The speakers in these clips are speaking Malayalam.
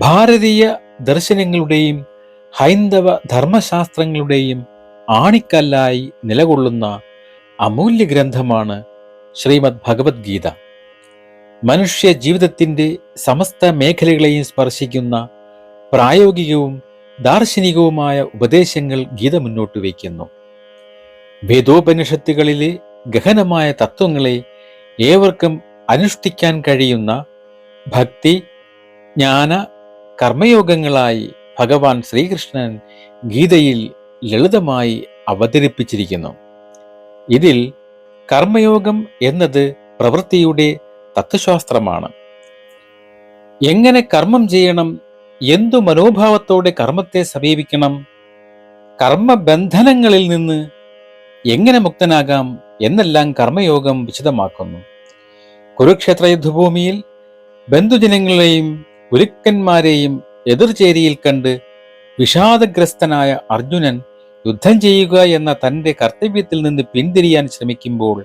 ഭാരതീയ ദർശനങ്ങളുടെയും ഹൈന്ദവ ധർമ്മശാസ്ത്രങ്ങളുടെയും ആണിക്കല്ലായി നിലകൊള്ളുന്ന അമൂല്യ ഗ്രന്ഥമാണ് ശ്രീമദ് ഭഗവത്ഗീത. മനുഷ്യ ജീവിതത്തിൻ്റെ സമസ്ത മേഖലകളെയും സ്പർശിക്കുന്ന പ്രായോഗികവും ദാർശനികവുമായ ഉപദേശങ്ങൾ ഗീത മുന്നോട്ട് വയ്ക്കുന്നു. വേദോപനിഷത്തുകളിലെ ഗഹനമായ തത്വങ്ങളെ ഏവർക്കും അനുഷ്ഠിക്കാൻ കഴിയുന്ന ഭക്തി, ജ്ഞാന, കർമ്മയോഗങ്ങളായി ഭഗവാൻ ശ്രീകൃഷ്ണൻ ഗീതയിൽ ലളിതമായി അവതരിപ്പിച്ചിരിക്കുന്നു. ഇതിൽ കർമ്മയോഗം എന്നത് പ്രവൃത്തിയുടെ തത്വശാസ്ത്രമാണ്. എങ്ങനെ കർമ്മം ചെയ്യണം, എന്തു മനോഭാവത്തോടെ കർമ്മത്തെ സമീപിക്കണം, കർമ്മബന്ധനങ്ങളിൽ നിന്ന് എങ്ങനെ മുക്തനാകാം എന്നെല്ലാം കർമ്മയോഗം വിശദമാക്കുന്നു. കുരുക്ഷേത്ര യുദ്ധഭൂമിയിൽ ബന്ധുജനങ്ങളെയും ഗുരുക്കന്മാരെയും എതിർചേരിയിൽ കണ്ട് വിഷാദഗ്രസ്തനായ അർജുനൻ യുദ്ധം ചെയ്യുക എന്ന തൻ്റെ കർത്തവ്യത്തിൽ നിന്ന് പിന്തിരിയാൻ ശ്രമിക്കുമ്പോൾ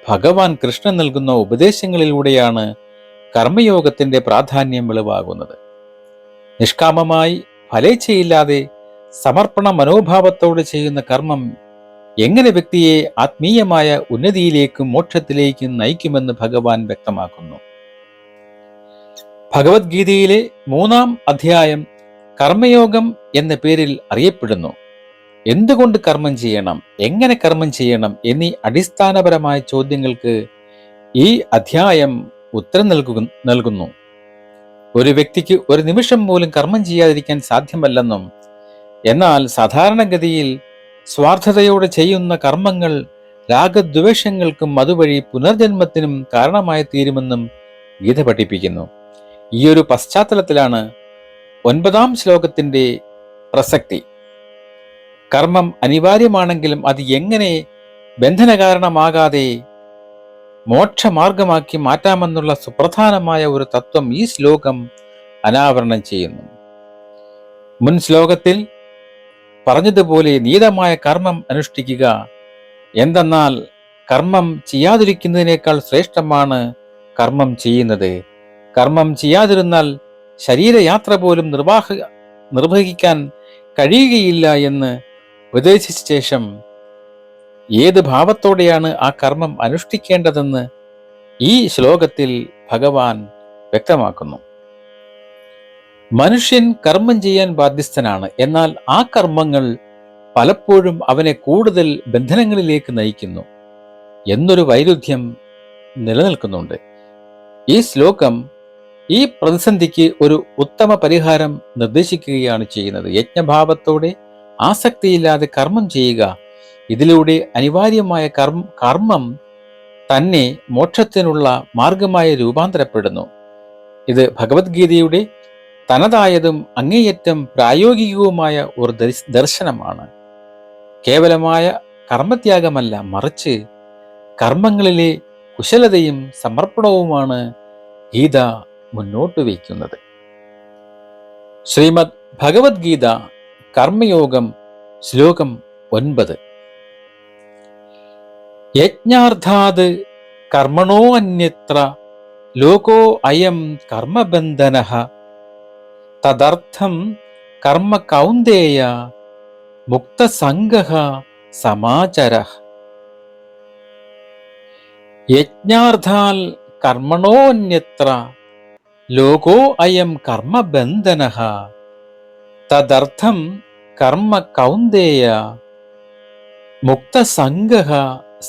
ഭഗവാൻ കൃഷ്ണൻ നൽകുന്ന ഉപദേശങ്ങളിലൂടെയാണ് കർമ്മയോഗത്തിന്റെ പ്രാധാന്യം വെളിവാകുന്നത്. നിഷ്കാമമായി ഫലേച്ഛയില്ലാതെ സമർപ്പണ മനോഭാവത്തോടെ ചെയ്യുന്ന കർമ്മം എങ്ങനെ വ്യക്തിയെ ആത്മീയമായ ഉന്നതിയിലേക്കും മോക്ഷത്തിലേക്കും നയിക്കുമെന്ന് ഭഗവാൻ വ്യക്തമാക്കുന്നു. ഭഗവത്ഗീതയിലെ 3-ാം അധ്യായം കർമ്മയോഗം എന്ന പേരിൽ അറിയപ്പെടുന്നു. എന്തുകൊണ്ട് കർമ്മം ചെയ്യണം, എങ്ങനെ കർമ്മം ചെയ്യണം എന്നീ അടിസ്ഥാനപരമായ ചോദ്യങ്ങൾക്ക് ഈ അധ്യായം ഉത്തരം നൽകുന്നു. ഒരു വ്യക്തിക്ക് ഒരു നിമിഷം പോലും കർമ്മം ചെയ്യാതിരിക്കാൻ സാധ്യമല്ലെന്നും, എന്നാൽ സാധാരണഗതിയിൽ സ്വാർത്ഥതയോടെ ചെയ്യുന്ന കർമ്മങ്ങൾ രാഗദ്വേഷങ്ങൾക്കും അതുവഴി പുനർജന്മത്തിനും കാരണമായി തീരുമെന്നും ഗീത പഠിപ്പിക്കുന്നു. ഈ ഒരു പശ്ചാത്തലത്തിലാണ് 9-ാം ശ്ലോകത്തിന്റെ പ്രസക്തി. കർമ്മം അനിവാര്യമാണെങ്കിലും അത് എങ്ങനെ ബന്ധനകാരണമാകാതെ മോക്ഷമാർഗമാക്കി മാറ്റാമെന്നുള്ള സുപ്രധാനമായ ഒരു തത്വം ഈ ശ്ലോകം അനാവരണം ചെയ്യുന്നു. മുൻ ശ്ലോകത്തിൽ പറഞ്ഞതുപോലെ നിയതമായ കർമ്മം അനുഷ്ഠിക്കുക. എന്തെന്നാൽ കർമ്മം ചെയ്യാതിരിക്കുന്നതിനേക്കാൾ ശ്രേഷ്ഠമാണ് കർമ്മം ചെയ്യുന്നത്. കർമ്മം ചെയ്യാതിരുന്നാൽ ശരീരയാത്ര പോലും നിർവഹിക്കാൻ കഴിയുകയില്ല എന്ന് ഉപദേശിച്ച ശേഷം ഏത് ഭാവത്തോടെയാണ് ആ കർമ്മം അനുഷ്ഠിക്കേണ്ടതെന്ന് ഈ ശ്ലോകത്തിൽ ഭഗവാൻ വ്യക്തമാക്കുന്നു. മനുഷ്യൻ കർമ്മം ചെയ്യാൻ ബാധ്യസ്ഥനാണ്. എന്നാൽ ആ കർമ്മങ്ങൾ പലപ്പോഴും അവനെ കൂടുതൽ ബന്ധനങ്ങളിലേക്ക് നയിക്കുന്നു എന്നൊരു വൈരുദ്ധ്യം നിലനിൽക്കുന്നുണ്ട്. ഈ ശ്ലോകം ഈ പ്രതിസന്ധിക്ക് ഒരു ഉത്തമ പരിഹാരം നിർദ്ദേശിക്കുകയാണ് ചെയ്യുന്നത്. യജ്ഞഭാവത്തോടെ ആസക്തിയില്ലാതെ കർമ്മം ചെയ്യുക. ഇതിലൂടെ അനിവാര്യമായ കർമ്മം തന്നെ മോക്ഷത്തിനുള്ള മാർഗമായി രൂപാന്തരപ്പെടുന്നു. ഇത് ഭഗവത്ഗീതയുടെ തനതായതും അങ്ങേയറ്റം പ്രായോഗികവുമായ ഒരു ദർശനമാണ്. കേവലമായ കർമ്മത്യാഗമല്ല, മറിച്ച് കർമ്മങ്ങളിലെ കുശലതയും സമർപ്പണവുമാണ് ഗീത മുന്നോട്ട് വയ്ക്കുന്നത്. ശ്രീമദ് ഭഗവത്ഗീത കർമ്മയോഗം ശ്ലോകം 9. യജ്ഞാർത്ഥാത് കർമ്മണോ അന്യത്ര ലോകോ അയം കർമ്മബന്ധനഃ തദർത്ഥം കർമ്മ കൗന്ദേയ മുക്തസംഗഃ സമാചരഃ. യജ്ഞാർത്ഥാൽ കർമ്മണോ അന്യത്ര ലോകോ അയം കർമ്മബന്ധനഃ തദർത്ഥം കർമ്മ കൗന്ദേയ മുക്തസംഗഃ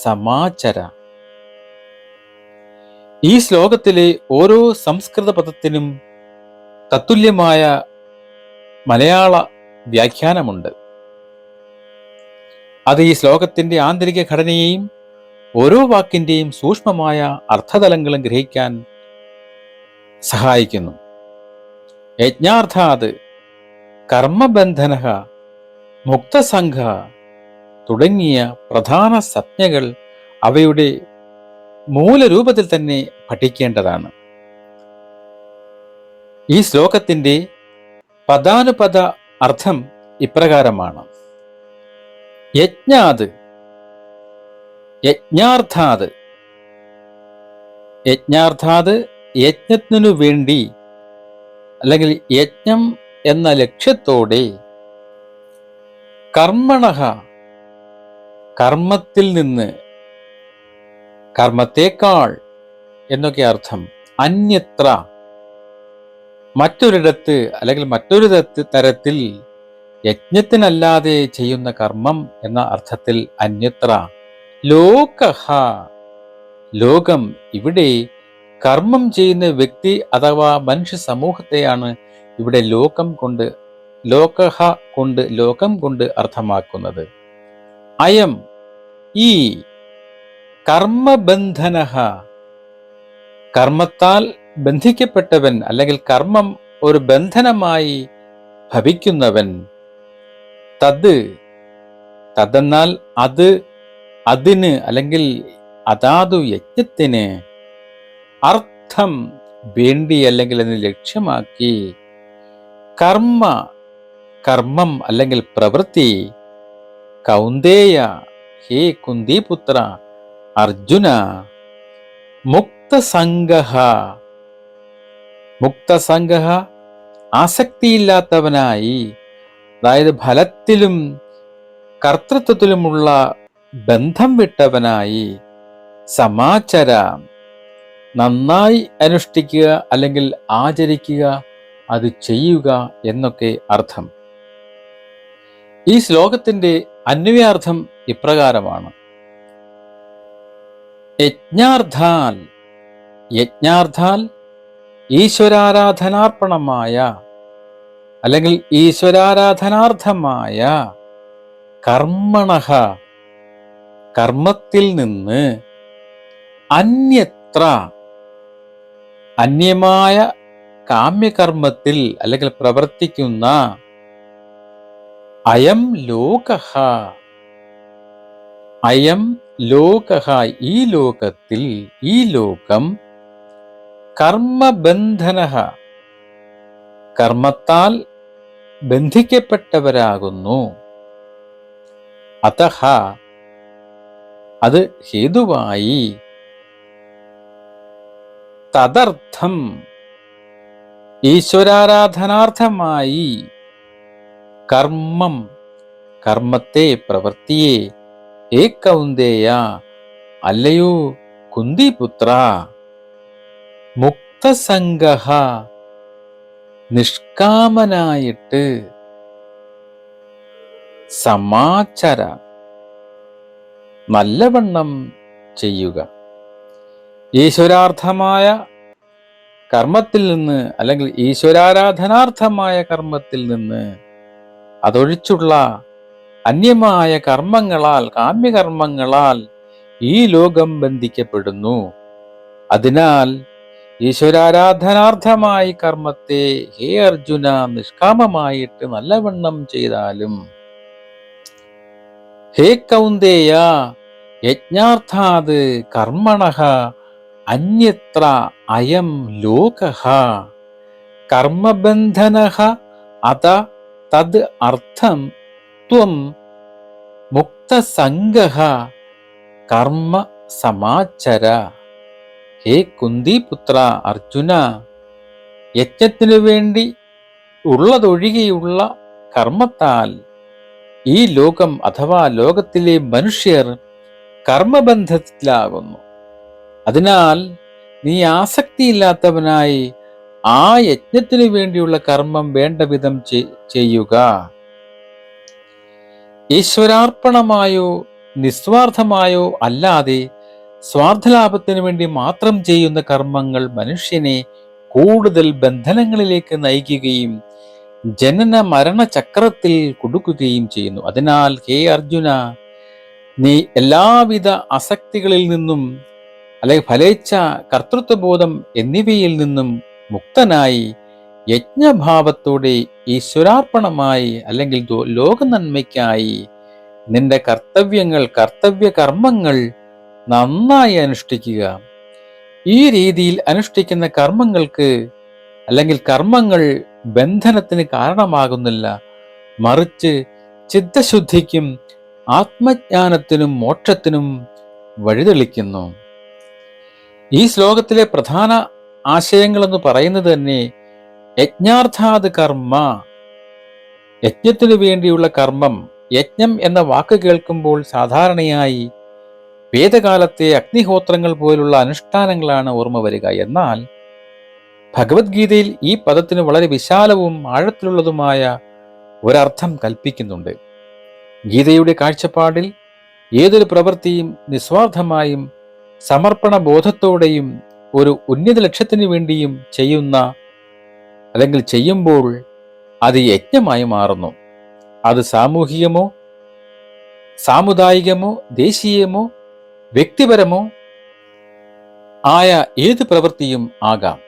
സമാചര. ഈ ശ്ലോകത്തിലെ ഓരോ സംസ്കൃത പദത്തിനും തത്തുല്യമായ മലയാള വ്യാഖ്യാനമുണ്ട്. അത് ഈ ശ്ലോകത്തിന്റെ ആന്തരിക ഘടനയെയും ഓരോ വാക്കിന്റെയും സൂക്ഷ്മമായ അർത്ഥതലങ്ങളും ഗ്രഹിക്കാൻ സഹായിക്കുന്നു. യജ്ഞാർത്ഥാത് കർമ്മബന്ധനഃ മുക്തസംഘ തുടങ്ങിയ പ്രധാന സംജ്ഞകൾ അവയുടെ മൂലരൂപത്തിൽ തന്നെ പഠിക്കേണ്ടതാണ്. ഈ ശ്ലോകത്തിന്റെ പദാനുപദ അർത്ഥം ഇപ്രകാരമാണ്: യജ്ഞാത്, യജ്ഞാർത്ഥാത്. യജ്ഞാർത്ഥാത് യജ്ഞത്തിനു വേണ്ടി, അല്ലെങ്കിൽ യജ്ഞം എന്ന ലക്ഷ്യത്തോടെ കർമ്മണഃ കർമ്മത്തിൽ നിന്ന്, കർമ്മത്തേക്കാൾ എന്നൊക്കെ അർത്ഥം, അന്യത്ര മറ്റൊരിടത്ത് അല്ലെങ്കിൽ മറ്റൊരു തരത്തിൽ യജ്ഞത്തിനല്ലാതെ ചെയ്യുന്ന കർമ്മം എന്ന അർത്ഥത്തിൽ അന്യത്ര, ലോകഃ ലോകം, ഇവിടെ കർമ്മം ചെയ്യുന്ന വ്യക്തി അഥവാ മനുഷ്യ സമൂഹത്തെയാണ് ഇവിടെ ലോകം കൊണ്ട് അർത്ഥമാക്കുന്നത്. അയം ഈ കർമ്മബന്ധനഃ കർമ്മത്താൽ ബന്ധിക്കപ്പെട്ടവൻ അല്ലെങ്കിൽ കർമ്മം ഒരു ബന്ധനമായി ഭവിക്കുന്നവൻ, തതെന്നാൽ അത്, അതിന് അല്ലെങ്കിൽ അതാതു യജ്ഞത്തിന്, അർത്ഥം വേണ്ടി അല്ലെങ്കിൽ അതിന് ലക്ഷ്യമാക്കി, കർമ്മം അല്ലെങ്കിൽ പ്രവൃത്തി, കൗന്ദേയ ഹേ കുന്തിപുത്ര അർജുന, മുക്തസംഗഃ ആസക്തിയില്ലാത്തവനായി, അതായത് ഫലത്തിലും കർത്തൃത്വത്തിലുമുള്ള ബന്ധം വിട്ടവനായി, സമാചര നന്നായി അനുഷ്ഠിക്കുക അല്ലെങ്കിൽ ആചരിക്കുക, അത് ചെയ്യുക എന്നൊക്കെ അർത്ഥം. ഈ ശ്ലോകത്തിന്റെ അന്വയാർത്ഥം ഇപ്രകാരമാണ്. യജ്ഞാർത്ഥാൽ ഈശ്വരാരാധനാർപ്പണമായ അല്ലെങ്കിൽ ഈശ്വരാരാധനാർത്ഥമായ കർമ്മണഃ കർമ്മത്തിൽ നിന്ന്, അന്യത്ര അന്യമായ കാമ്യകർമ്മത്തിൽ അല്ലെങ്കിൽ പ്രവർത്തിക്കുന്ന, അയം ലോകഃ ഈ ലോകത്തിൽ, ഈ ലോകം, കർമ്മബന്ധനഃ കർമ്മത്താൽ ബന്ധിക്കപ്പെട്ടവരാകുന്നു, അതഃ അത് ഹേതുവായി, തദർത്ഥം ഈശ്വരാരാധനാർത്ഥമായി, കർമ്മത്തെ പ്രവൃത്തിയെ, ഹേ കൗന്ദേയ അല്ലയോ കുന്തിപുത്ര, മുക്തസംഗഃ നിഷ്കാമനായിട്ട്, സമാചര നല്ലവണ്ണം ചെയ്യുക. ഈശ്വരാർത്ഥമായ കർമ്മത്തിൽ നിന്ന് അല്ലെങ്കിൽ ഈശ്വരാരാധനാർത്ഥമായ കർമ്മത്തിൽ നിന്ന്, അതൊഴിച്ചുള്ള അന്യമായ കർമ്മങ്ങളാൽ, കാമ്യകർമ്മങ്ങളാൽ ഈ ലോകം ബന്ധിക്കപ്പെടുന്നു. അതിനാൽ ഈശ്വരാരാധനാർത്ഥമായി കർമ്മത്തെ ഹേ അർജുന നിഷ്കാമമായിട്ട് നല്ലവണ്ണം ചെയ്താലും, ഹേ കൗന്ദേയ യജ്ഞാർത്ഥാത് കർമ്മണഃ അന്യത്ര അയം ലോകഃ കർമ്മബന്ധനഃ അത തദ് അർത്ഥം ത്വം മുക്തസംഗഃ കർമ്മ സമാചര. ഹേ കുന്തിപുത്ര അർജുന, യജ്ഞത്തിനു വേണ്ടി ഉള്ളതൊഴികെയുള്ള കർമ്മത്താൽ ഈ ലോകം അഥവാ ലോകത്തിലെ മനുഷ്യർ കർമ്മബന്ധത്തിലാകുന്നു. അതിനാൽ നീ ആസക്തിയില്ലാത്തവനായി ആ യജ്ഞത്തിനു വേണ്ടിയുള്ള കർമ്മം വേണ്ട വിധം ചെയ്യുക. ഈശ്വരാർപ്പണമായോ നിസ്വാർത്ഥമായോ അല്ലാതെ സ്വാർത്ഥലാഭത്തിനു വേണ്ടി മാത്രം ചെയ്യുന്ന കർമ്മങ്ങൾ മനുഷ്യനെ കൂടുതൽ ബന്ധനങ്ങളിലേക്ക് നയിക്കുകയും ജനന മരണ ചക്രത്തിൽ കുടുക്കുകയും ചെയ്യുന്നു. അതിനാൽ ഹേ അർജുന, നീ എല്ലാവിധ അസക്തികളിൽ നിന്നും അല്ലെങ്കിൽ ഫലേച്ഛ, കർത്തൃത്വബോധം എന്നിവയിൽ നിന്നും മുക്തനായി യജ്ഞഭാവത്തോടെ ഈശ്വരാർപ്പണമായി അല്ലെങ്കിൽ ലോക നന്മയ്ക്കായി നിന്റെ കർത്തവ്യ കർമ്മങ്ങൾ നന്നായി അനുഷ്ഠിക്കുക. ഈ രീതിയിൽ അനുഷ്ഠിക്കുന്ന കർമ്മങ്ങൾക്ക് അല്ലെങ്കിൽ കർമ്മങ്ങൾ ബന്ധനത്തിന് കാരണമാകുന്നില്ല, മറിച്ച് ചിത്തശുദ്ധിക്കും ആത്മജ്ഞാനത്തിനും മോക്ഷത്തിനും വഴിതെളിക്കുന്നു. ഈ ശ്ലോകത്തിലെ പ്രധാന ആശയങ്ങളെന്ന് പറയുന്നത് തന്നെ യജ്ഞാർത്ഥാത് കർമ്മ, യജ്ഞത്തിനു വേണ്ടിയുള്ള കർമ്മം. യജ്ഞം എന്ന വാക്ക് കേൾക്കുമ്പോൾ സാധാരണയായി വേദകാലത്തെ അഗ്നിഹോത്രങ്ങൾ പോലുള്ള അനുഷ്ഠാനങ്ങളാണ് ഓർമ്മ വരിക. എന്നാൽ ഭഗവത്ഗീതയിൽ ഈ പദത്തിന് വളരെ വിശാലവും ആഴത്തിലുള്ളതുമായ ഒരർത്ഥം കൽപ്പിക്കുന്നുണ്ട്. ഗീതയുടെ കാഴ്ചപ്പാടിൽ ഏതൊരു പ്രവൃത്തിയും നിസ്വാർത്ഥമായും സമർപ്പണ ബോധത്തോടെയും ഒരു ഉന്നത ലക്ഷ്യത്തിനു വേണ്ടിയും ചെയ്യുമ്പോൾ അത് യജ്ഞമായി മാറുന്നു. അത് സാമൂഹികമോ സാമുദായികമോ ദേശീയമോ വ്യക്തിപരമോ ആയ ഏത് പ്രവൃത്തിയും ആകാം.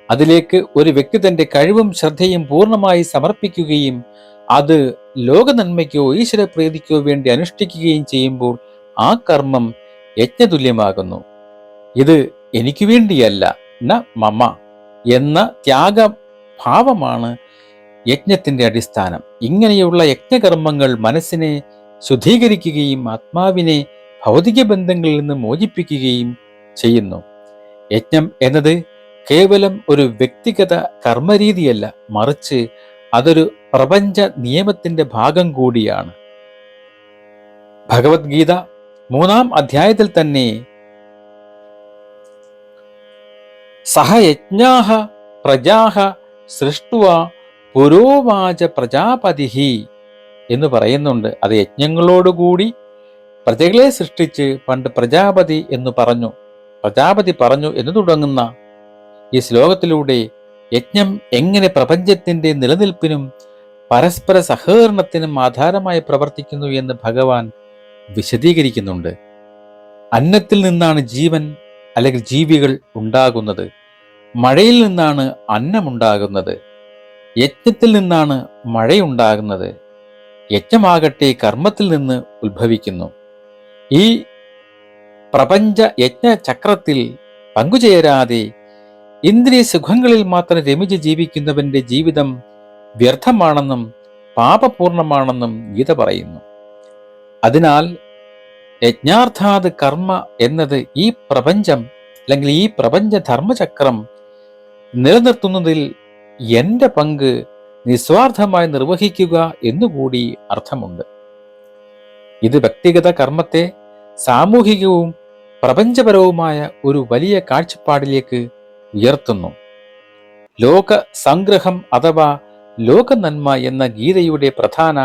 അതിലേക്ക് ഒരു വ്യക്തി തന്റെ കഴിവും ശ്രദ്ധയും പൂർണ്ണമായി സമർപ്പിക്കുകയും അത് ലോകനന്മയ്ക്കോ ഈശ്വരപ്രീതിക്കോ വേണ്ടി അനുഷ്ഠിക്കുകയും ചെയ്യുമ്പോൾ ആ കർമ്മം യജ്ഞതുല്യമാകുന്നു. ഇത് എനിക്ക് വേണ്ടിയല്ല, ന മമ എന്ന ത്യാഗഭാവമാണ് യജ്ഞത്തിന്റെ അടിസ്ഥാനം. ഇങ്ങനെയുള്ള യജ്ഞകർമ്മങ്ങൾ മനസ്സിനെ ശുദ്ധീകരിക്കുകയും ആത്മാവിനെ ഭൗതിക ബന്ധങ്ങളിൽ നിന്ന് മോചിപ്പിക്കുകയും ചെയ്യുന്നു. യജ്ഞം എന്നത് കേവലം ഒരു വ്യക്തിഗത കർമ്മരീതിയല്ല, മറിച്ച് അതൊരു പ്രപഞ്ച നിയമത്തിന്റെ ഭാഗം കൂടിയാണ്. ഭഗവത്ഗീത 3-ാം അധ്യായത്തിൽ തന്നെ സഹയജ്ഞാഃ പ്രജാഃ സൃഷ്ട്വാ പുരോവാച പ്രജാപതിഃ എന്ന് പറയുന്നുണ്ട്. അത് യജ്ഞങ്ങളോടുകൂടി പ്രജകളെ സൃഷ്ടിച്ച് പണ്ട് പ്രജാപതി പറഞ്ഞു എന്ന് തുടങ്ങുന്ന ഈ ശ്ലോകത്തിലൂടെ യജ്ഞം എങ്ങനെ പ്രപഞ്ചത്തിന്റെ നിലനിൽപ്പിനും പരസ്പര സഹകരണത്തിനും ആധാരമായി പ്രവർത്തിക്കുന്നു എന്ന് ഭഗവാൻ വിശദീകരിക്കുന്നുണ്ട്. അന്നത്തിൽ നിന്നാണ് ജീവൻ അല്ലെങ്കിൽ ജീവികൾ ഉണ്ടാകുന്നത്. മഴയിൽ നിന്നാണ് അന്നമുണ്ടാകുന്നത്. യജ്ഞത്തിൽ നിന്നാണ് മഴയുണ്ടാകുന്നത്. യജ്ഞമാകട്ടെ കർമ്മത്തിൽ നിന്ന് ഉത്ഭവിക്കുന്നു. ഈ പ്രപഞ്ച യജ്ഞചക്രത്തിൽ പങ്കുചേരാതെ ഇന്ദ്രിയ സുഖങ്ങളിൽ മാത്രം രമിച്ച് ജീവിക്കുന്നവന്റെ ജീവിതം വ്യർത്ഥമാണെന്നും പാപപൂർണമാണെന്നും ഗീത പറയുന്നു. അതിനാൽ യജ്ഞാർത്ഥാത് കർമ്മ എന്നത് ഈ പ്രപഞ്ചം അല്ലെങ്കിൽ ഈ പ്രപഞ്ച ധർമ്മചക്രം നിലനിർത്തുന്നതിൽ എൻ്റെ പങ്ക് നിസ്വാർത്ഥമായി നിർവഹിക്കുക എന്നുകൂടി അർത്ഥമുണ്ട്. ഇത് വ്യക്തിഗത കർമ്മത്തെ സാമൂഹികവും പ്രപഞ്ചപരവുമായ ഒരു വലിയ കാഴ്ചപ്പാടിലേക്ക് ഉയർത്തുന്നു. ലോക സംഗ്രഹം അഥവാ ലോകനന്മ എന്ന ഗീതയുടെ പ്രധാന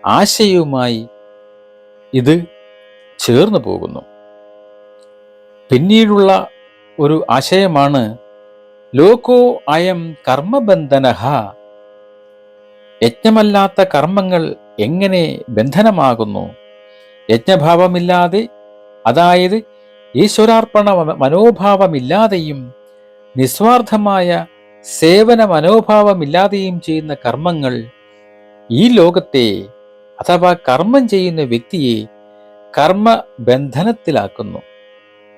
ആശയവുമായി ഇത് ചേർന്നു പോകുന്നു. പിന്നീടുള്ള ഒരു ആശയമാണ് ലോകോ അയം കർമ്മബന്ധനഃ. യജ്ഞമല്ലാത്ത കർമ്മങ്ങൾ എങ്ങനെ ബന്ധനമാകുന്നു? യജ്ഞഭാവമില്ലാതെ, അതായത് ഈശ്വരാർപ്പണ മനോഭാവമില്ലാതെയും നിസ്വാർത്ഥമായ സേവന മനോഭാവമില്ലാതെയും ചെയ്യുന്ന കർമ്മങ്ങൾ ഈ ലോകത്തെ അഥവാ കർമ്മം ചെയ്യുന്ന വ്യക്തിയെ കർമ്മബന്ധനത്തിലാക്കുന്നു.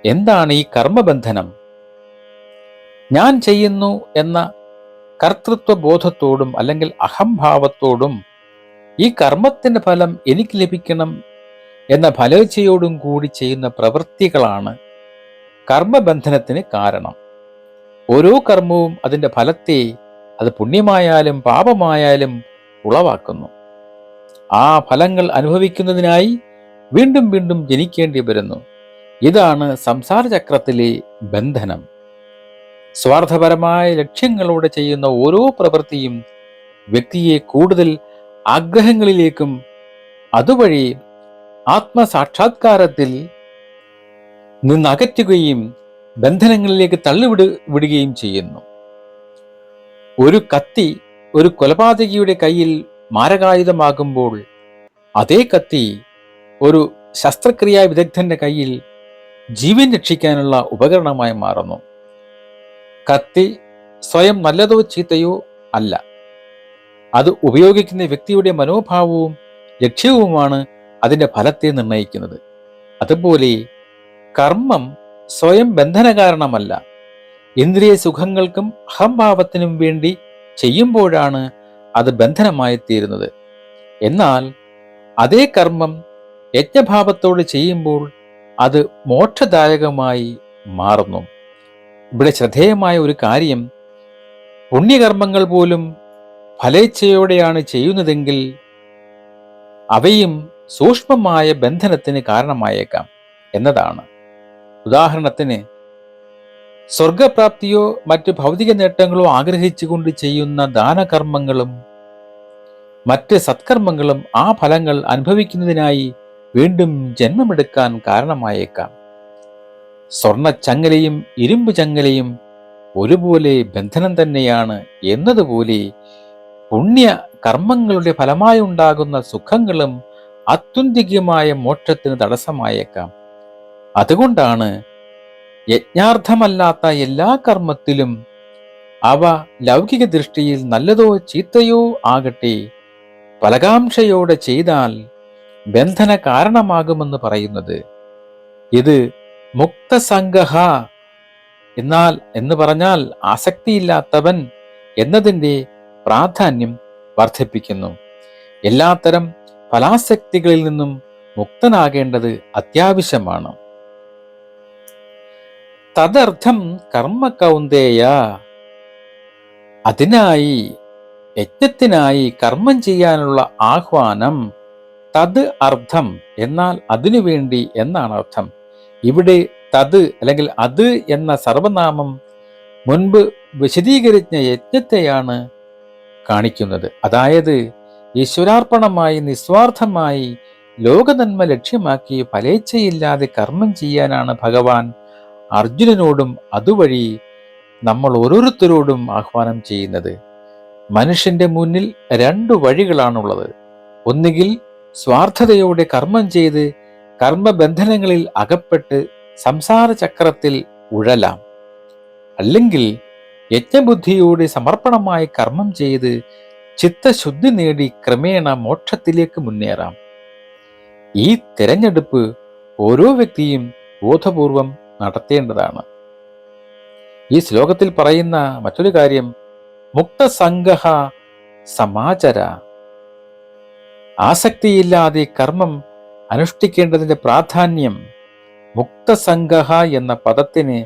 എന്താണ് ഈ കർമ്മബന്ധനം? ഞാൻ ചെയ്യുന്നു എന്ന കർത്തൃത്വ ബോധത്തോടും അല്ലെങ്കിൽ അഹംഭാവത്തോടും ഈ കർമ്മത്തിന്റെ ഫലം എനിക്ക് ലഭിക്കണം എന്ന ഫലേച്ഛയോടും കൂടി ചെയ്യുന്ന പ്രവൃത്തികളാണ് കർമ്മബന്ധനത്തിന് കാരണം. ഓരോ കർമ്മവും അതിൻ്റെ ഫലത്തെ, അത് പുണ്യമായാലും പാപമായാലും ഉളവാക്കുന്നു. ആ ഫലങ്ങൾ അനുഭവിക്കുന്നതിനായി വീണ്ടും വീണ്ടും ജനിക്കേണ്ടി വരുന്നു. ഇതാണ് സംസാര ചക്രത്തിലെ ബന്ധനം. സ്വാർത്ഥപരമായ ലക്ഷ്യങ്ങളോടെ ചെയ്യുന്ന ഓരോ പ്രവൃത്തിയും വ്യക്തിയെ കൂടുതൽ ആഗ്രഹങ്ങളിലേക്കും അതുവഴി ആത്മസാക്ഷാത്കാരത്തിൽ നിന്നകറ്റുകയും ബന്ധനങ്ങളിലേക്ക് തള്ളിവിടുകയും ചെയ്യുന്നു. ഒരു കത്തി ഒരു കൊലപാതകിയുടെ കയ്യിൽ മാരകായുധമാകുമ്പോൾ അതേ കത്തി ഒരു ശസ്ത്രക്രിയാ വിദഗ്ധന്റെ കയ്യിൽ ജീവൻ രക്ഷിക്കാനുള്ള ഉപകരണമായി മാറുന്നു. കത്തി സ്വയം നല്ലതോ ചീത്തയോ അല്ല, അത് ഉപയോഗിക്കുന്ന വ്യക്തിയുടെ മനോഭാവവും ലക്ഷ്യവുമാണ് അതിൻ്റെ ഫലത്തെ നിർണ്ണയിക്കുന്നത്. അതുപോലെ കർമ്മം സ്വയം ബന്ധന കാരണമല്ല, ഇന്ദ്രിയ സുഖങ്ങൾക്കും അഹംഭാവത്തിനും വേണ്ടി ചെയ്യുമ്പോഴാണ് അത് ബന്ധനമായി തീരുന്നത്. എന്നാൽ അതേ കർമ്മം യജ്ഞഭാവത്തോട് ചെയ്യുമ്പോൾ അത് മോക്ഷദായകമായി മാറുന്നു. ഇവിടെ ശ്രദ്ധേയമായ ഒരു കാര്യം, പുണ്യകർമ്മങ്ങൾ പോലും ഫലേച്ഛയോടെയാണ് ചെയ്യുന്നതെങ്കിൽ അവയും സൂക്ഷ്മമായ ബന്ധനത്തിന് കാരണമായേക്കാം എന്നതാണ്. ഉദാഹരണത്തിന്, സ്വർഗപ്രാപ്തിയോ മറ്റ് ഭൗതിക നേട്ടങ്ങളോ ആഗ്രഹിച്ചുകൊണ്ട് ചെയ്യുന്ന ദാനകർമ്മങ്ങളും മറ്റ് സത്കർമ്മങ്ങളും ആ ഫലങ്ങൾ അനുഭവിക്കുന്നതിനായി വീണ്ടും ജന്മമെടുക്കാൻ കാരണമായേക്കാം. സ്വർണച്ചങ്ങലയും ഇരുമ്പ് ചങ്ങലയും ഒരുപോലെ ബന്ധനം തന്നെയാണ് എന്നതുപോലെ പുണ്യ കർമ്മങ്ങളുടെ ഫലമായി ഉണ്ടാകുന്ന സുഖങ്ങളും ആത്യന്തികമായ മോക്ഷത്തിന് തടസ്സമായേക്കാം. അതുകൊണ്ടാണ് യജ്ഞാർത്ഥമല്ലാത്ത എല്ലാ കർമ്മത്തിലും അവ ലൗകിക ദൃഷ്ടിയിൽ നല്ലതോ ചീത്തയോ ആകട്ടെ ഫലകാംക്ഷയോടെ ചെയ്താൽ ബന്ധന കാരണമാകുമെന്ന് പറയുന്നത്. ഇത് മുക്തസംഗഹ എന്ന് പറഞ്ഞാൽ ആസക്തിയില്ലാത്തവൻ എന്നതിൻ്റെ പ്രാധാന്യം വർദ്ധിപ്പിക്കുന്നു. എല്ലാത്തരം ഫലാസക്തികളിൽ നിന്നും മുക്തനാകേണ്ടത് അത്യാവശ്യമാണ്. തദർത്ഥം കർമ്മ കൗന്ദേയ, അതിനായി യജ്ഞത്തിനായി കർമ്മം ചെയ്യാനുള്ള ആഹ്വാനം. തത് അർത്ഥം എന്നാൽ അതിനുവേണ്ടി എന്നാണ് അർത്ഥം. ഇവിടെ തത് അല്ലെങ്കിൽ അത് എന്ന സർവനാമം മുൻപ് വിശദീകരിച്ച യജ്ഞത്തെയാണ് കാണിക്കുന്നത്. അതായത് ഈശ്വരാർപ്പണമായി നിസ്വാർത്ഥമായി ലോകനന്മ ലക്ഷ്യമാക്കി ഫലേച്ഛയില്ലാതെ കർമ്മം ചെയ്യാനാണ് ഭഗവാൻ അർജുനനോടും അതുവഴി നമ്മൾ ഓരോരുത്തരോടും ആഹ്വാനം ചെയ്യുന്നത്. മനുഷ്യന്റെ മുന്നിൽ രണ്ടു വഴികളാണുള്ളത്. ഒന്നുകിൽ സ്വാർത്ഥതയോടെ കർമ്മം ചെയ്ത് കർമ്മബന്ധനങ്ങളിൽ അകപ്പെട്ട് സംസാര ചക്രത്തിൽ ഉഴലാം, അല്ലെങ്കിൽ യജ്ഞബുദ്ധിയോടെ സമർപ്പണമായി കർമ്മം ചെയ്ത് ചിത്തശുദ്ധി നേടി ക്രമേണ മോക്ഷത്തിലേക്ക് മുന്നേറാം. ഈ തിരഞ്ഞെടുപ്പ് ഓരോ വ്യക്തിയും ബോധപൂർവം നടത്തേണ്ടതാണ്. ഈ ശ്ലോകത്തിൽ പറയുന്ന മറ്റൊരു കാര്യം, മുക്തസംഗഹ സമാചര, ആസക്തിയില്ലാതെ കർമ്മം അനുഷ്ഠിക്കേണ്ടതിന്റെ പ്രാധാന്യം. മുക്തസംഗഹ എന്ന പദത്തിന്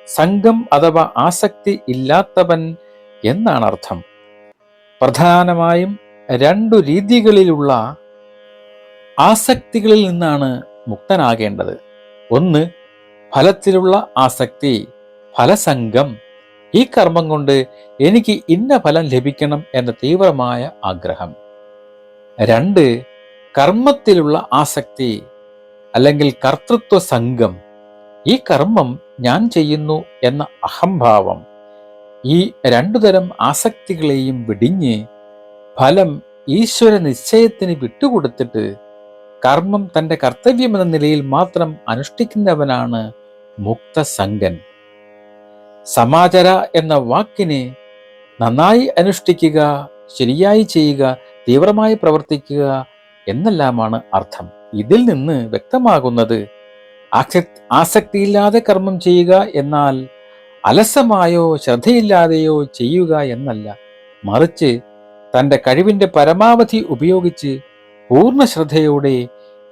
സംഘം അഥവാ ആസക്തി ഇല്ലാത്തവൻ എന്നാണ് അർത്ഥം. പ്രധാനമായും രണ്ടു രീതികളിലുള്ള ആസക്തികളിൽ നിന്നാണ് മുക്തനാകേണ്ടത്. ഒന്ന്, ഫലത്തിലുള്ള ആസക്തി, ഫലസംഗം. ഈ കർമ്മം കൊണ്ട് എനിക്ക് ഇന്ന ഫലം ലഭിക്കണം എന്ന തീവ്രമായ ആഗ്രഹം. രണ്ട്, കർമ്മത്തിലുള്ള ആസക്തി അല്ലെങ്കിൽ കർത്തൃത്വ സംഘം. ഈ കർമ്മം ഞാൻ ചെയ്യുന്നു എന്ന അഹംഭാവം. ഈ രണ്ടു തരം ആസക്തികളെയും വെടിഞ്ഞ് ഫലം ഈശ്വര നിശ്ചയത്തിന് വിട്ടുകൊടുത്തിട്ട് കർമ്മം തൻ്റെ കർത്തവ്യമെന്ന നിലയിൽ മാത്രം അനുഷ്ഠിക്കുന്നവനാണ് മുക്തസംഗൻ. സമാചര എന്ന വാക്കിന് നന്നായി അനുഷ്ഠിക്കുക, ശരിയായി ചെയ്യുക, തീവ്രമായി പ്രവർത്തിക്കുക എന്നെല്ലാമാണ് അർത്ഥം. ഇതിൽ നിന്ന് വ്യക്തമാകുന്നത് ആസക്തിയില്ലാതെ കർമ്മം ചെയ്യുക എന്നാൽ അലസമായോ ശ്രദ്ധയില്ലാതെയോ ചെയ്യുക എന്നല്ല. മറിച്ച് തൻ്റെ കഴിവിൻ്റെ പരമാവധി ഉപയോഗിച്ച് പൂർണ്ണ ശ്രദ്ധയോടെ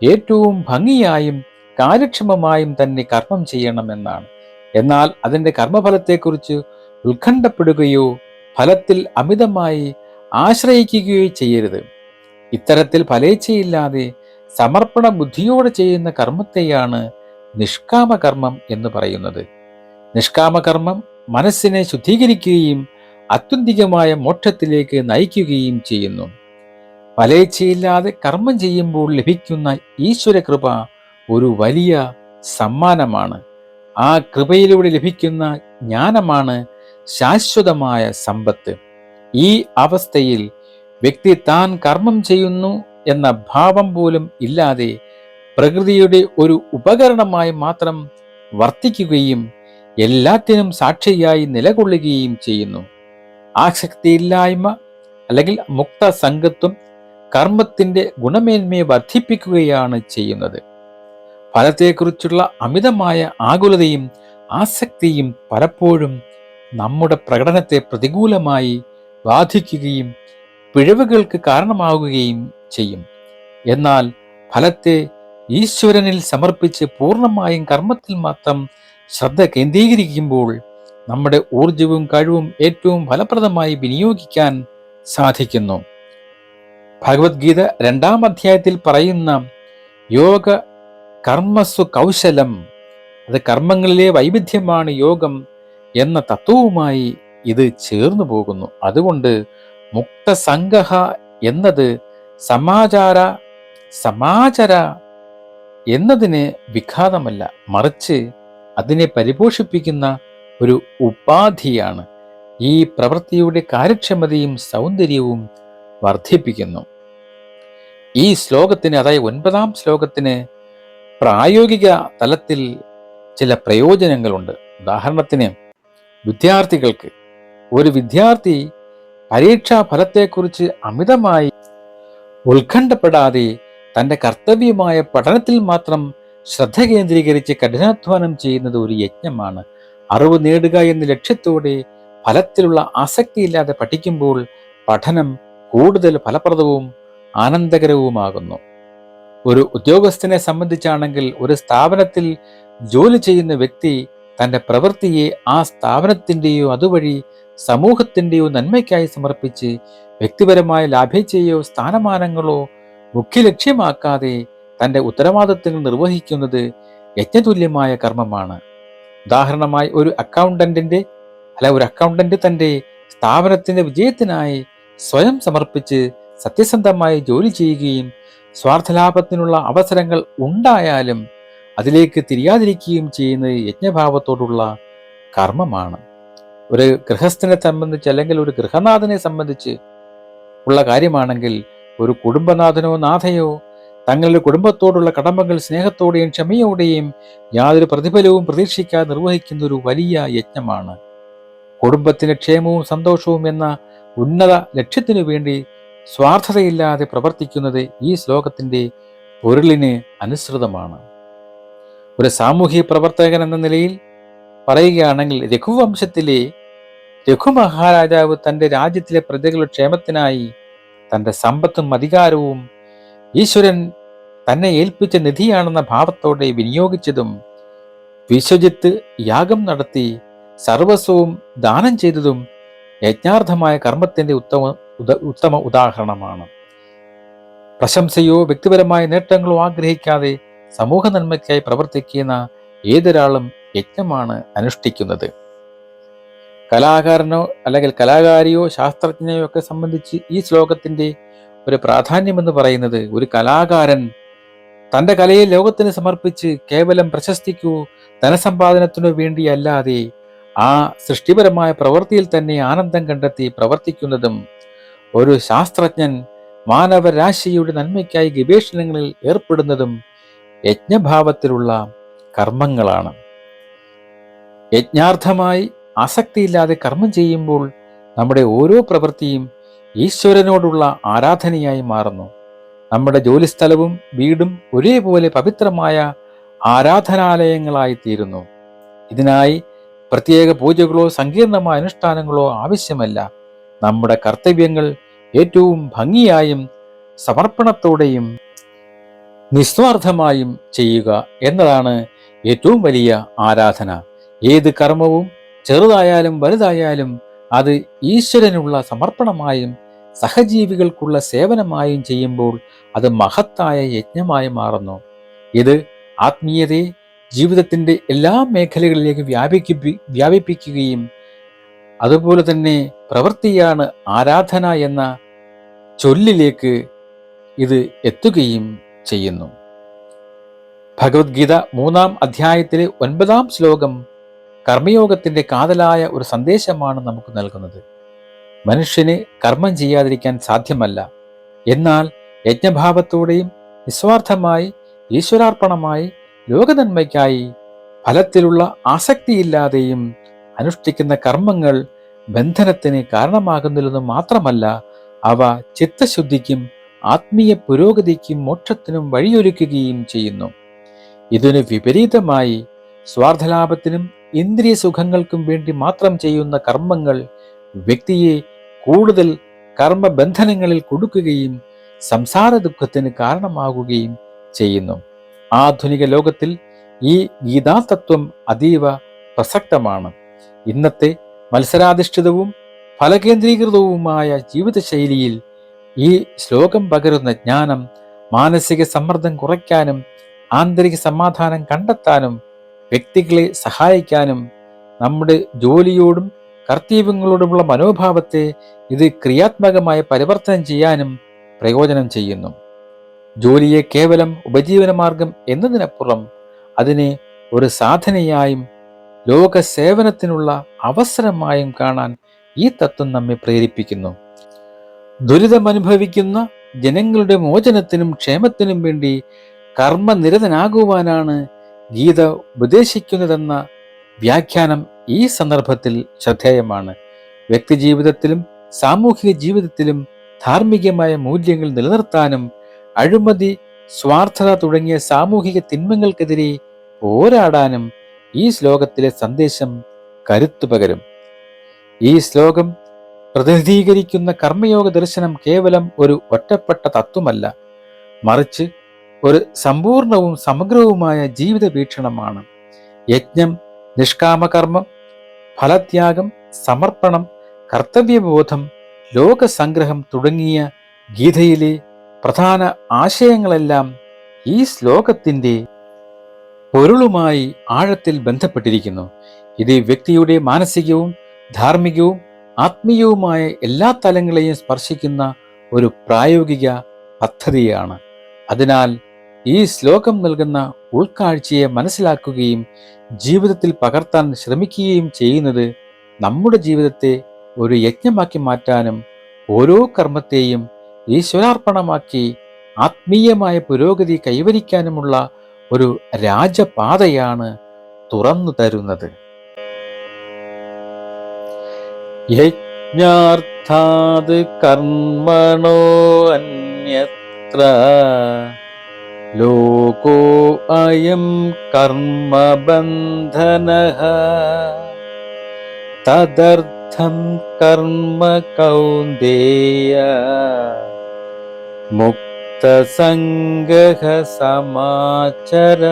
ഏറ്റവും ഭംഗിയായും കാര്യക്ഷമമായും തന്നെ കർമ്മം ചെയ്യണമെന്നാണ്. എന്നാൽ അതിൻ്റെ കർമ്മഫലത്തെക്കുറിച്ച് ഉത്കണ്ഠപ്പെടുകയോ ഫലത്തിൽ അമിതമായി ആശ്രയിക്കുകയോ ചെയ്യരുത്. ഇത്തരത്തിൽ ഫലേച്ഛയില്ലാതെ സമർപ്പണ ബുദ്ധിയോടെ ചെയ്യുന്ന കർമ്മത്തെയാണ് നിഷ്കാമകർമ്മം എന്ന് പറയുന്നത്. നിഷ്കാമകർമ്മം മനസ്സിനെ ശുദ്ധീകരിക്കുകയും ആത്യന്തികമായ മോക്ഷത്തിലേക്ക് നയിക്കുകയും ചെയ്യുന്നു. ഫലേച്ഛയില്ലാതെ കർമ്മം ചെയ്യുമ്പോൾ ലഭിക്കുന്ന ഈശ്വരകൃപ ഒരു വലിയ സമ്മാനമാണ്. ആ കൃപയിലൂടെ ലഭിക്കുന്ന ജ്ഞാനമാണ് ശാശ്വതമായ സമ്പത്ത്. ഈ അവസ്ഥയിൽ വ്യക്തി താൻ കർമ്മം ചെയ്യുന്നു എന്ന ഭാവം പോലും ഇല്ലാതെ പ്രകൃതിയുടെ ഒരു ഉപകരണമായി മാത്രം വർത്തിക്കുകയും എല്ലാറ്റിനും സാക്ഷിയായി നിലകൊള്ളുകയും ചെയ്യുന്നു. ആസക്തിയില്ലായ്മ അല്ലെങ്കിൽ മുക്തസംഗത്വം കർമ്മത്തിന്റെ ഗുണമേന്മയെ വർദ്ധിപ്പിക്കുകയാണ് ചെയ്യുന്നത്. ഫലത്തെക്കുറിച്ചുള്ള അമിതമായ ആകുലതയും ആസക്തിയും പലപ്പോഴും നമ്മുടെ പ്രകടനത്തെ പ്രതികൂലമായി ബാധിക്കുകയും പിഴവുകൾക്ക് കാരണമാവുകയും ചെയ്യും. എന്നാൽ ഫലത്തെ ഈശ്വരനിൽ സമർപ്പിച്ച് പൂർണ്ണമായും കർമ്മത്തിൽ മാത്രം ശ്രദ്ധ കേന്ദ്രീകരിക്കുമ്പോൾ നമ്മുടെ ഊർജവും കഴിവും ഏറ്റവും ഫലപ്രദമായി വിനിയോഗിക്കാൻ സാധിക്കുന്നു. ഭഗവത്ഗീത 2-ാം അധ്യായത്തിൽ പറയുന്ന യോഗ കർമ്മസു കൗശലം, അത് കർമ്മങ്ങളിലെ വൈവിധ്യമാണ് യോഗം എന്ന തത്വവുമായി ഇത് ചേർന്നു പോകുന്നു. അതുകൊണ്ട് മുക്തസംഗഹ എന്നത് സമാചര എന്നതിന് വിഘാതമല്ല, മറിച്ച് അതിനെ പരിപോഷിപ്പിക്കുന്ന ഒരു ഉപാധിയാണ്. ഈ പ്രവൃത്തിയുടെ കാര്യക്ഷമതയും സൗന്ദര്യവും വർദ്ധിപ്പിക്കുന്നു. ഈ ശ്ലോകത്തിന്, അതായത് 9-ാം ശ്ലോകത്തിന് പ്രായോഗിക തലത്തിൽ ചില പ്രയോജനങ്ങളുണ്ട്. ഉദാഹരണത്തിന്, വിദ്യാർത്ഥികൾക്ക്, ഒരു വിദ്യാർത്ഥി പരീക്ഷാ ഫലത്തെക്കുറിച്ച് അമിതമായി ഉത്കണ്ഠപ്പെടാതെ തൻ്റെ കർത്തവ്യമായ പഠനത്തിൽ മാത്രം ശ്രദ്ധ കേന്ദ്രീകരിച്ച് കഠിനാധ്വാനം ചെയ്യുന്നത് ഒരു യജ്ഞമാണ്. അറിവ് നേടുക എന്ന ലക്ഷ്യത്തോടെ ഫലത്തിലുള്ള ആസക്തിയില്ലാതെ പഠിക്കുമ്പോൾ പഠനം കൂടുതൽ ഫലപ്രദവും ആനന്ദകരവുമാകുന്നു. ഒരു ഉദ്യോഗസ്ഥനെ സംബന്ധിച്ചാണെങ്കിൽ, ഒരു സ്ഥാപനത്തിൽ ജോലി ചെയ്യുന്ന വ്യക്തി തൻ്റെ പ്രവൃത്തിയെ ആ സ്ഥാപനത്തിൻ്റെയോ അതുവഴി സമൂഹത്തിൻ്റെയോ നന്മയ്ക്കായി സമർപ്പിച്ച് വ്യക്തിപരമായ ലാഭേച്ഛയോ സ്ഥാനമാനങ്ങളോ മുഖ്യ ലക്ഷ്യമാക്കാതെ തൻ്റെ ഉത്തരവാദിത്തങ്ങൾ നിർവഹിക്കുന്നത് യജ്ഞതുല്യമായ കർമ്മമാണ്. ഉദാഹരണമായി, ഒരു അക്കൗണ്ടന്റ് തൻ്റെ സ്ഥാപനത്തിൻ്റെ വിജയത്തിനായി സ്വയം സമർപ്പിച്ച് സത്യസന്ധമായി ജോലി ചെയ്യുകയും സ്വാർത്ഥലാഭത്തിനുള്ള അവസരങ്ങൾ ഉണ്ടായാലും അതിലേക്ക് തിരിയാതിരിക്കുകയും ചെയ്യുന്നത് യജ്ഞഭാവത്തോടുള്ള കർമ്മമാണ്. ഒരു ഗൃഹസ്ഥനെ സംബന്ധിച്ച്, അല്ലെങ്കിൽ ഒരു ഗൃഹനാഥനെ സംബന്ധിച്ച് ഉള്ള കാര്യമാണെങ്കിൽ, ഒരു കുടുംബനാഥനോ നാഥയോ തങ്ങളുടെ കുടുംബത്തോടുള്ള കടമകൾ സ്നേഹത്തോടെയും ക്ഷമയോടെയും യാതൊരു പ്രതിഫലവും പ്രതീക്ഷിക്കാതെ നിർവഹിക്കുന്ന ഒരു വലിയ യജ്ഞമാണ്. കുടുംബത്തിന്റെ ക്ഷേമവും സന്തോഷവും എന്ന ഉന്നത ലക്ഷ്യത്തിനു വേണ്ടി സ്വാർത്ഥതയില്ലാതെ പ്രവർത്തിക്കുന്നത് ഈ ശ്ലോകത്തിന്റെ പൊരുളിന് അനുസൃതമാണ്. ഒരു സാമൂഹ്യ പ്രവർത്തകൻ എന്ന നിലയിൽ പറയുകയാണെങ്കിൽ, രഘുവംശത്തിലെ രഘു മഹാരാജാവ് തൻ്റെ രാജ്യത്തിലെ പ്രജകളുടെ ക്ഷേമത്തിനായി തൻ്റെ സമ്പത്തും അധികാരവും ഈശ്വരൻ തന്നെ ഏൽപ്പിച്ച നിധിയാണെന്ന ഭാവത്തോടെ വിനിയോഗിച്ചതും വിശ്വജിത്ത് യാഗം നടത്തി സർവസ്വവും ദാനം ചെയ്തതും യജ്ഞാർത്ഥമായ കർമ്മത്തിന്റെ ഉത്തമ ഉദാഹരണമാണ്. പ്രശംസയോ വ്യക്തിപരമായ നേട്ടങ്ങളോ ആഗ്രഹിക്കാതെ സമൂഹ നന്മയ്ക്കായി പ്രവർത്തിക്കുന്ന ഏതൊരാളും യജ്ഞമാണ് അനുഷ്ഠിക്കുന്നത്. കലാകാരനോ അല്ലെങ്കിൽ കലാകാരിയോ ശാസ്ത്രജ്ഞനെയോ ഒക്കെ സംബന്ധിച്ച് ഈ ശ്ലോകത്തിന്റെ ഒരു പ്രാധാന്യമെന്ന് പറയുന്നത്, ഒരു കലാകാരൻ തൻ്റെ കലയെ ലോകത്തിന് സമർപ്പിച്ച് കേവലം പ്രശസ്തിക്കോ ധനസമ്പാദനത്തിനു വേണ്ടിയല്ലാതെ ആ സൃഷ്ടിപരമായ പ്രവൃത്തിയിൽ തന്നെ ആനന്ദം കണ്ടെത്തി പ്രവർത്തിക്കുന്നതും, ഒരു ശാസ്ത്രജ്ഞൻ മാനവരാശിയുടെ നന്മയ്ക്കായി ഗവേഷണങ്ങളിൽ ഏർപ്പെടുന്നതും യജ്ഞഭാവത്തിലുള്ള കർമ്മങ്ങളാണ്. യജ്ഞാർത്ഥമായി ആസക്തിയില്ലാതെ കർമ്മം ചെയ്യുമ്പോൾ നമ്മുടെ ഓരോ പ്രവൃത്തിയും ഈശ്വരനോടുള്ള ആരാധനയായി മാറുന്നു. നമ്മുടെ ജോലിസ്ഥലവും വീടും ഒരേപോലെ പവിത്രമായ ആരാധനാലയങ്ങളായി തീരുന്നു. ഇതിനായി പ്രത്യേക പൂജകളോ സങ്കീർണമായ അനുഷ്ഠാനങ്ങളോ ആവശ്യമല്ല. നമ്മുടെ കർത്തവ്യങ്ങൾ ഏറ്റവും ഭംഗിയായും സമർപ്പണത്തോടെയും നിസ്വാർത്ഥമായും ചെയ്യുക എന്നതാണ് ഏറ്റവും വലിയ ആരാധന. ഏത് കർമ്മവും ചെറുതായാലും വലുതായാലും അത് ഈശ്വരനുള്ള സമർപ്പണമായും സഹജീവികൾക്കുള്ള സേവനമായും ചെയ്യുമ്പോൾ അത് മഹത്തായ യജ്ഞമായി മാറുന്നു. ഇത് ആത്മീയതയെ ജീവിതത്തിന്റെ എല്ലാ മേഖലകളിലേക്ക് വ്യാപിപ്പിക്കുകയും അതുപോലെ തന്നെ പ്രവൃത്തിയാണ് ആരാധന എന്ന ചൊല്ലിലേക്ക് ഇത് എത്തുകയും ചെയ്യുന്നു. ഭഗവത്ഗീത 3-ാം അധ്യായത്തിലെ 9-ാം ശ്ലോകം കർമ്മയോഗത്തിന്റെ കാതലായ ഒരു സന്ദേശമാണ് നമുക്ക് നൽകുന്നത്. മനുഷ്യന് കർമ്മം ചെയ്യാതിരിക്കാൻ സാധ്യമല്ല. എന്നാൽ യജ്ഞഭാവത്തോടെയും നിസ്വാർത്ഥമായി ഈശ്വരാർപ്പണമായി ലോകനന്മയ്ക്കായി ഫലത്തിലുള്ള ആസക്തിയില്ലാതെയും അനുഷ്ഠിക്കുന്ന കർമ്മങ്ങൾ ബന്ധനത്തിന് കാരണമാകുന്നില്ലെന്ന് മാത്രമല്ല, അവ ചിത്തശുദ്ധിക്കും ആത്മീയ പുരോഗതിക്കും മോക്ഷത്തിനും വഴിയൊരുക്കുകയും ചെയ്യുന്നു. ഇതിനു വിപരീതമായി സ്വാർത്ഥലാഭത്തിനും ഇന്ദ്രിയ സുഖങ്ങൾക്കും വേണ്ടി മാത്രം ചെയ്യുന്ന കർമ്മങ്ങൾ വ്യക്തിയെ കൂടുതൽ കർമ്മബന്ധനങ്ങളിൽ കൊടുക്കുകയും സംസാര ദുഃഖത്തിന് കാരണമാകുകയും ചെയ്യുന്നു. ആധുനിക ലോകത്തിൽ ഈ ഗീതാതത്വം അതീവ പ്രസക്തമാണ്. ഇന്നത്തെ മത്സരാധിഷ്ഠിതവും ഫലകേന്ദ്രീകൃതവുമായ ജീവിതശൈലിയിൽ ഈ ശ്ലോകം പകരുന്ന ജ്ഞാനം മാനസിക സമ്മർദ്ദം കുറയ്ക്കാനും ആന്തരിക സമാധാനം കണ്ടെത്താനും വ്യക്തികളെ സഹായിക്കാനും നമ്മുടെ ജോലിയോടും കർത്തവ്യങ്ങളോടുമുള്ള മനോഭാവത്തെ ഇത് ക്രിയാത്മകമായി പരിവർത്തനം ചെയ്യാനും പ്രയോജനം ചെയ്യുന്നു. ജോലിയെ കേവലം ഉപജീവനമാർഗം എന്നതിനപ്പുറം അതിനെ ഒരു സാധനയായും ലോക സേവനത്തിനുള്ള അവസരമായും കാണാൻ ഈ തത്വം നമ്മെ പ്രേരിപ്പിക്കുന്നു. ദുരിതമനുഭവിക്കുന്ന ജനങ്ങളുടെ മോചനത്തിനും ക്ഷേമത്തിനും വേണ്ടി കർമ്മനിരതനാകുവാനാണ് ഗീത ഉപദേശിക്കുന്നതെന്ന വ്യാഖ്യാനം ഈ സന്ദർഭത്തിൽ ശ്രദ്ധേയമാണ്. വ്യക്തിജീവിതത്തിലും സാമൂഹിക ജീവിതത്തിലും ധാർമ്മികമായ മൂല്യങ്ങൾ നിലനിർത്താനും അഴിമതി, സ്വാർത്ഥത തുടങ്ങിയ സാമൂഹിക തിന്മകൾക്കെതിരെ പോരാടാനും ഈ ശ്ലോകത്തിലെ സന്ദേശം കരുത്തു പകരും. ഈ ശ്ലോകം പ്രതിനിധീകരിക്കുന്ന കർമ്മയോഗ ദർശനം കേവലം ഒരു ഒറ്റപ്പെട്ട തത്വമല്ല, മറിച്ച് ഒരു സമ്പൂർണവും സമഗ്രവുമായ ജീവിത വീക്ഷണമാണ്. യജ്ഞം, നിഷ്കാമകർമ്മം, ഫലത്യാഗം, സമർപ്പണം, കർത്തവ്യബോധം, ലോകസംഗ്രഹം തുടങ്ങിയ ഗീതയിലെ പ്രധാന ആശയങ്ങളെല്ലാം ഈ ശ്ലോകത്തിൻ്റെ പൊരുളുമായി ആഴത്തിൽ ബന്ധപ്പെട്ടിരിക്കുന്നു. ഇത് വ്യക്തിയുടെ മാനസികവും ധാർമ്മികവും ആത്മീയവുമായ എല്ലാ തലങ്ങളെയും സ്പർശിക്കുന്ന ഒരു പ്രായോഗിക പദ്ധതിയാണ്. അതിനാൽ ഈ ശ്ലോകം നൽകുന്ന ഉൾക്കാഴ്ചയെ മനസ്സിലാക്കുകയും ജീവിതത്തിൽ പകർത്താൻ ശ്രമിക്കുകയും ചെയ്യുന്നത് നമ്മുടെ ജീവിതത്തെ ഒരു യജ്ഞമാക്കി മാറ്റാനും ഓരോ കർമ്മത്തെയും ഈശ്വരാർപ്പണമാക്കി ആത്മീയമായ പുരോഗതി കൈവരിക്കാനുമുള്ള ഒരു രാജപാതയാണ് തുറന്നു തരുന്നത്. യജ്ഞാർത്ഥാത് കർമ്മണോ അന്യത്ര ലോകോ അയം കർമ്മബന്ധനഃ തദർത്ഥം കർമ്മ കൗന്ദേയ മുക്തസംഗഃ സമാചര.